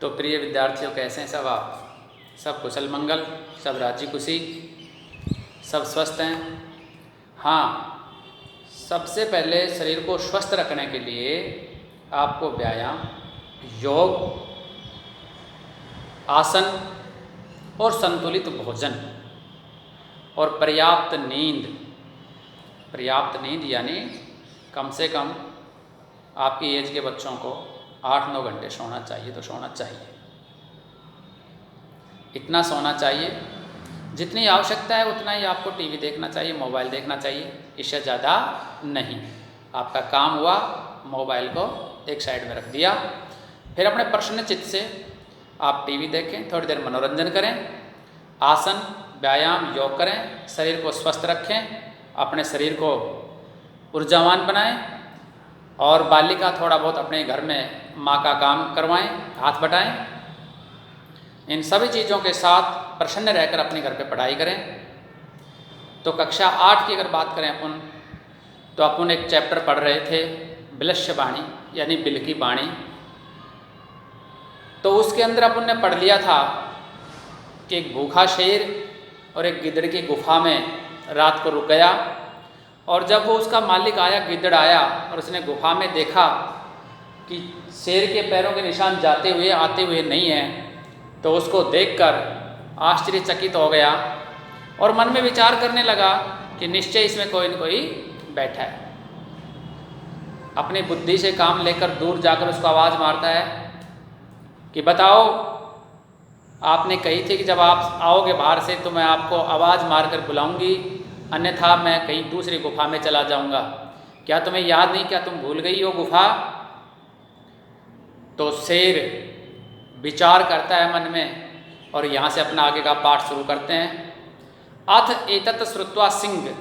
तो प्रिय विद्यार्थियों, कैसे हैं सब आप? सब कुशल मंगल, सब राजी खुशी, सब स्वस्थ हैं? हाँ, सबसे पहले शरीर को स्वस्थ रखने के लिए आपको व्यायाम, योग, आसन और संतुलित भोजन और पर्याप्त नींद यानी कम से कम आपकी एज के बच्चों को 8-9 घंटे सोना चाहिए तो सोना चाहिए। इतना सोना चाहिए, जितनी आवश्यकता है उतना ही आपको टीवी देखना चाहिए, मोबाइल देखना चाहिए, इससे ज़्यादा नहीं। आपका काम हुआ, मोबाइल को एक साइड में रख दिया, फिर अपने प्रसन्न चित्त से आप टीवी देखें, थोड़ी देर मनोरंजन करें, आसन, व्यायाम, योग करें, शरीर को स्वस्थ रखें, अपने शरीर को ऊर्जावान बनाएं और बालिका थोड़ा बहुत अपने घर में माँ का काम करवाएं, हाथ बटाएं। इन सभी चीज़ों के साथ प्रसन्न रहकर अपने घर पे पढ़ाई करें। तो कक्षा 8 की अगर बात करें तो अपन एक चैप्टर पढ़ रहे थे, बिलस्य वाणी यानी बिल की वाणी। तो उसके अंदर अपन ने पढ़ लिया था कि एक भूखा शेर और एक गिद्ध की गुफा में रात को रुक गया, और जब वो उसका मालिक आया, गिद्ध आया और उसने गुफा में देखा कि शेर के पैरों के निशान जाते हुए आते हुए नहीं हैं, तो उसको देखकर आश्चर्यचकित हो गया और मन में विचार करने लगा कि निश्चय इसमें कोई न कोई बैठा है। अपनी बुद्धि से काम लेकर दूर जाकर उसको आवाज़ मारता है कि बताओ, आपने कही थी कि जब आप आओगे बाहर से तो मैं आपको आवाज़ मारकर बुलाऊंगी, अन्यथा मैं कहीं दूसरी गुफा में चला जाऊंगा। क्या तुम्हें याद नहीं? क्या तुम भूल गई हो गुफा? तो शेर विचार करता है मन में और यहाँ से अपना आगे का पाठ शुरू करते हैं। अथ एतत् श्रुत्वा सिंह,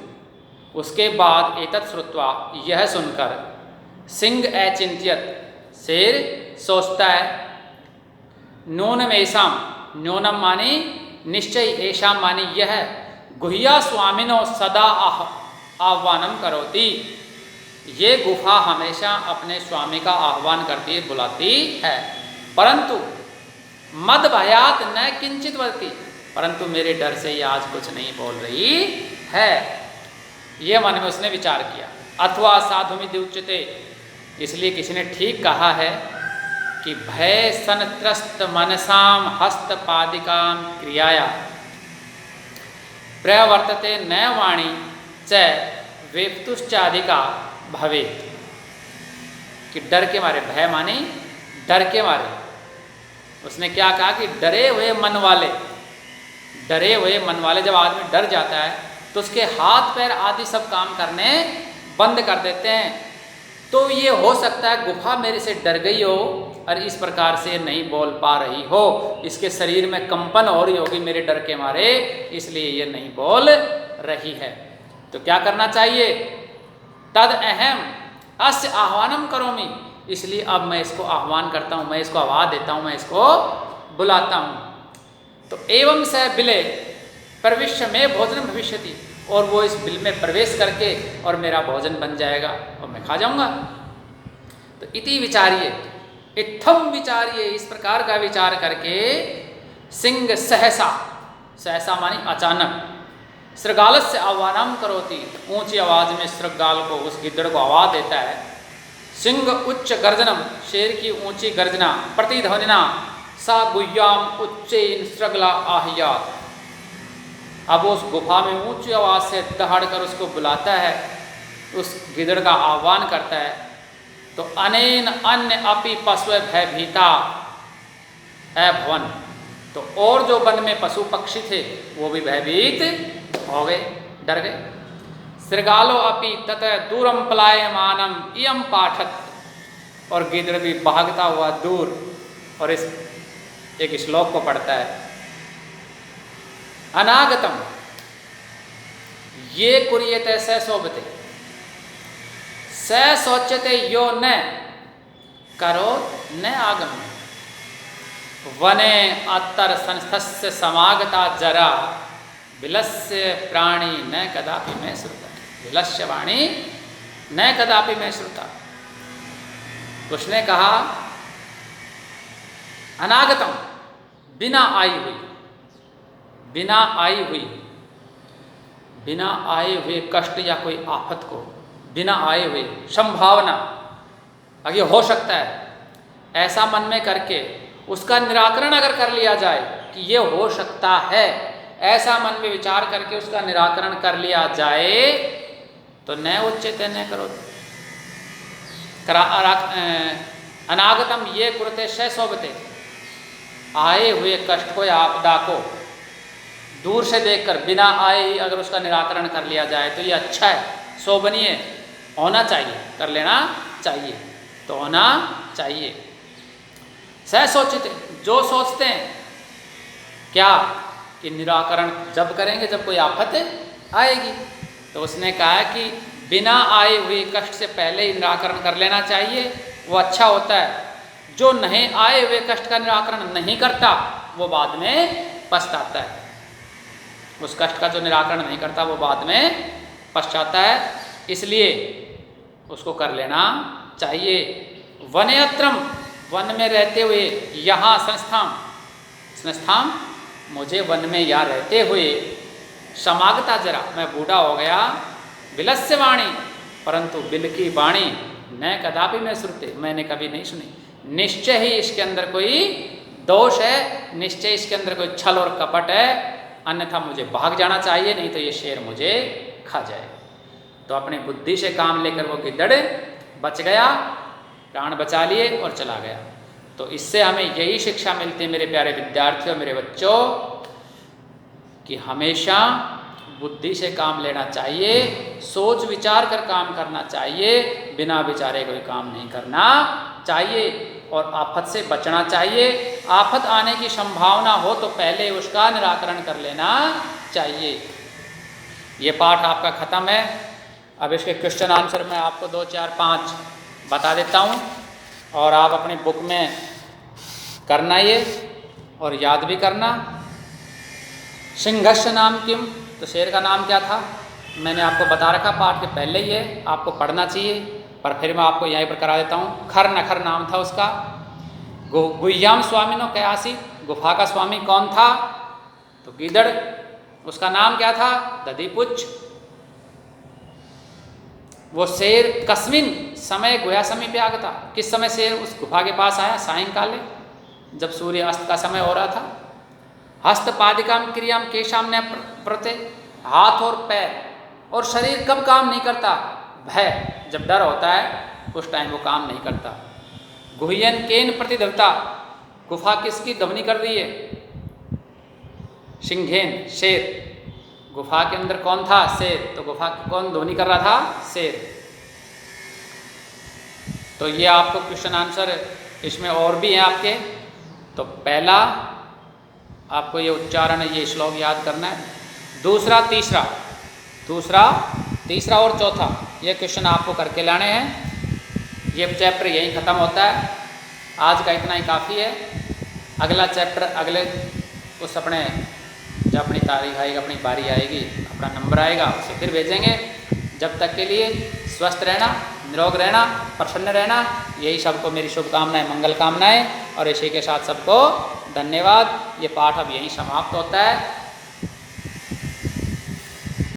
उसके बाद एतत् श्रुत्वा यह सुनकर, सिंह अचिंत्यत, शेर सोचता है, नूनम ऐसाम, न्यूनम मानी निश्चय, ऐशाम मानी यह, गुह्या स्वामिनो सदा आह्वानम करोति, ये गुफा हमेशा अपने स्वामी का आह्वान करती है, बुलाती है, परंतु मद भयात न किंचित वर्ती, परंतु मेरे डर से ये आज कुछ नहीं बोल रही है। ये मन में उसने विचार किया। अथवा साधुमिति उच्यते, इसलिए किसी ने ठीक कहा है कि भय सनत्रस्त मनसाम हस्तपादिकाम क्रियाया प्रवर्तते न वाणी च वेप्तुश्चाधिका भवेत्, कि डर के मारे, भय माने डर के मारे, उसने क्या कहा कि डरे हुए मन वाले, जब आदमी डर जाता है तो उसके हाथ पैर आदि सब काम करने बंद कर देते हैं। तो ये हो सकता है गुफा मेरे से डर गई हो और इस प्रकार से नहीं बोल पा रही हो, इसके शरीर में कंपन हो रही होगी मेरे डर के मारे, इसलिए ये नहीं बोल रही है। तो क्या करना चाहिए? तद अहम अस्य आह्वानम करोमि, इसलिए अब मैं इसको आह्वान करता हूँ, मैं इसको आवाज़ देता हूँ, मैं इसको बुलाता हूँ। तो एवं स बिले प्रविश्य में भोजन भविष्यति, और वो इस बिल में प्रवेश करके और मेरा भोजन बन जाएगा और मैं खा जाऊँगा। तो इति विचारिए, इत्थम विचारिए, इस प्रकार का विचार करके सिंह सहसा मानी अचानक, श्रृगाल से आह्वानम करोति, ऊंची आवाज में श्रृगाल को, उस गिद्ध को आवाज देता है। सिंह उच्च गर्जनम, शेर की ऊंची गर्जना, प्रतिध्वनिना सा गुह्याम उच्चैन श्रगला आह्यात, अब उस गुफा में ऊंची आवाज से दहाड़ कर उसको बुलाता है, उस गिद्ध का आह्वान करता है। तो अनेन अन्य अपि पशु भयभीता अभवन, तो और जो वन में पशु पक्षी थे वो भी भयभीत हो गए, डर गए। श्रृगालो अपि तत दूरम पलायमानम इयम पाठत, और गिद्ध भी भागता हुआ दूर और इस एक श्लोक को पढ़ता है। अनागतम ये कुर्यते स शोभते, स शोच्यते यो न करो न आगम, वने अत्तर संस्थस्य समागता जरा, विलस्य प्राणी न कदापि मैं श्रुता, विलस्य वाणी न कदापि मैं श्रुता। उसने कहा अनागतम बिना आई हुई, बिना आई हुई, बिना आए हुए कष्ट या कोई आफत को, बिना आए हुए संभावना, अगर ये हो सकता है ऐसा मन में करके उसका निराकरण अगर कर लिया जाए कि ये हो सकता है, ऐसा मन में विचार करके उसका निराकरण कर लिया जाए तो न उच्यते न करो अनागतम ये कुरते शय शोभते, आए हुए कष्ट को या आपदा को दूर से देखकर बिना आए ही अगर उसका निराकरण कर लिया जाए तो ये अच्छा है, शोभनीय होना चाहिए, कर लेना चाहिए, तो होना चाहिए। सह सोचते, जो सोचते हैं क्या कि निराकरण जब करेंगे जब कोई आफत आएगी, तो उसने कहा कि बिना आए हुए कष्ट से पहले ही निराकरण कर लेना चाहिए, वो अच्छा होता है। जो नहीं आए हुए कष्ट का निराकरण नहीं करता वो बाद में पछताता है, उस कष्ट का जो निराकरण नहीं करता वो बाद में पछताता है, इसलिए उसको कर लेना चाहिए। वनयत्रम, वन में रहते हुए, यहाँ संस्थान मुझे वन में यहाँ रहते हुए, समागता जरा मैं बूढ़ा हो गया, विलस्य वाणी परंतु बिल की वाणी न कदापि मैं श्रुते, मैंने कभी नहीं सुनी। निश्चय ही इसके अंदर कोई दोष है, निश्चय इसके अंदर कोई छल और कपट है, अन्यथा मुझे भाग जाना चाहिए, नहीं तो ये शेर मुझे खा जाए। तो अपनी बुद्धि से काम लेकर वो गिद्दड़ बच गया, प्राण बचा लिए और चला गया। तो इससे हमें यही शिक्षा मिलती है मेरे प्यारे विद्यार्थियों, मेरे बच्चों, कि हमेशा बुद्धि से काम लेना चाहिए, सोच विचार कर काम करना चाहिए, बिना विचारे कोई काम नहीं करना चाहिए और आफत से बचना चाहिए। आफत आने की संभावना हो तो पहले उसका निराकरण कर लेना चाहिए। ये पाठ आपका ख़त्म है। अब इसके क्वेश्चन आंसर मैं आपको 2, 4, 5 बता देता हूँ और आप अपनी बुक में करना ये और याद भी करना। सिंहस्य नाम किम, तो शेर का नाम क्या था मैंने आपको बता रखा पाठ के पहले ही है, आपको पढ़ना चाहिए, पर फिर मैं आपको यहीं पर करा देता हूँ। खर नखर नाम था उसका। गुह्याम स्वामिनो कयासी, गुफा का स्वामी कौन था, तो गीदड़, उसका नाम क्या था, दधिपुच्छ। वो शेर कस्मिन समय गुहा समीप आ गया था, किस समय शेर उस गुफा के पास आया, सायंकाले जब सूर्य अस्त का समय हो रहा था। हस्तपादिकाम क्रियाम केशाम न प्रते, हाथ और पैर और शरीर कब काम नहीं करता, भय, जब डर होता है उस टाइम वो काम नहीं करता। गुह्यन केन प्रतिध्वता, गुफा किसकी ध्वनि कर रही है, सिंघेन, शेर। गुफा के अंदर कौन था, शेर, तो गुफा कौन ध्वनि कर रहा था, शेर। तो ये आपको क्वेश्चन आंसर इसमें और भी हैं आपके। तो पहला आपको ये उच्चारण, ये श्लोक याद करना है। दूसरा, तीसरा और चौथा ये क्वेश्चन आपको करके लाने हैं। ये चैप्टर यहीं ख़त्म होता है। आज का इतना ही काफ़ी है। अगला चैप्टर अगले उस अपने जब अपनी तारीख आएगी, अपनी बारी आएगी, अपना नंबर आएगा, उसे फिर भेजेंगे। जब तक के लिए स्वस्थ रहना, निरोग रहना, प्रसन्न रहना, यही सबको मेरी शुभकामनाएं, मंगल कामनाएं, और इसी के साथ सबको धन्यवाद। ये पाठ अब यहीं समाप्त होता है।